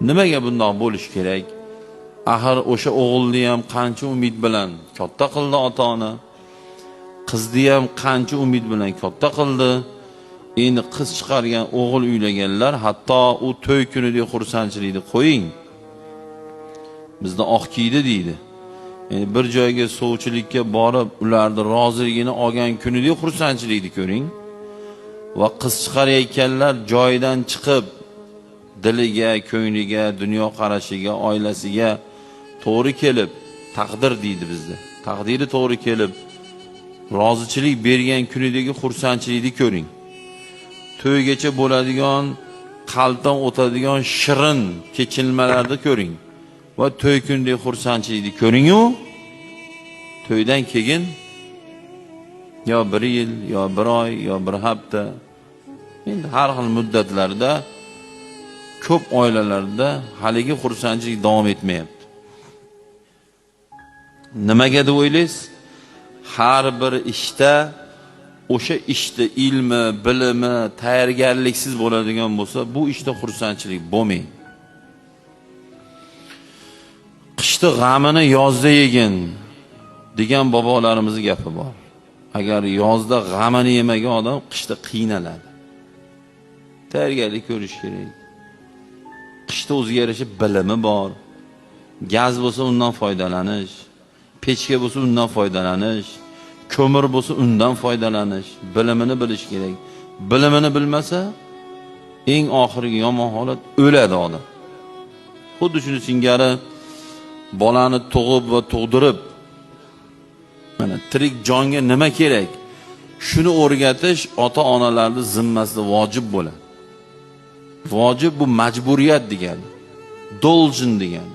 Nimaga bundoq bo'lish kerak? Axir o'sha o'g'ilni ham qancha umid bilan katta qildi ota-ona, qizni ham qancha umid bilan katta qildi. Endi qiz chiqargan o'g'il uylaganlar hatto u to'y kunidagi xursandchilikni qo'ying. Bizda oq kiydi deydi. Yani bir joyga sovchilikka borib, ularni roziligini olgan kunidagi xursandchilikni ko'ring. Va qiz chiqarayotganlar joyidan chiqib, diliga, ko'ngliga, dunyo qarashiga, oilasiga to'g'ri kelib, taqdir deydi bizda. Taqdiri to'g'ri kelib, rozichilik bergan kunidagi xursandchilikni ko'ring. To'ygacha bo'ladigan, qalbdan o'tadigan shirin kechilmalarni ko'ring. Va to'y kunidagi xursandchilikni ko'ring-u, to'ydan keyin yo 1 yil, yo 1 oy, yo 1 hafta, endi har xil muddatlarda ko'p oilalarda haligi xursandchilik davom etmayapti. Nimaga deb o'ylaysiz? Har bir ishda o'sha ishda ilmi, bilimi, tayyorgarliksiz bo'ladigan bo'lsa, bu ishda xursandchilik bo'lmaydi. Qishda g'amini yozda yegin degan bobolarimizning gapi bor. Agar yozda g'amini yemagan odam qishda qiynaladi. Tayyorgarlik ko'rish kerak. Qishda o'ziga yarasha bilimi bor. Gaz bo'lsa undan foydalanish, pechka bo'lsa undan foydalanish, ko'mir bo'lsa undan foydalanish, bilimini bilish kerak. Bilimini bilmasa, eng oxirgi yomon holat o'ladi odam. Xuddi shuni singari bolani tug'ib va tug'dirib, mana tirik jonga nima kerak? Shuni o'rgatish ota-onalarning zimmasida vojib bo'ladi. Vojib bu majburiyat degani, должен degani.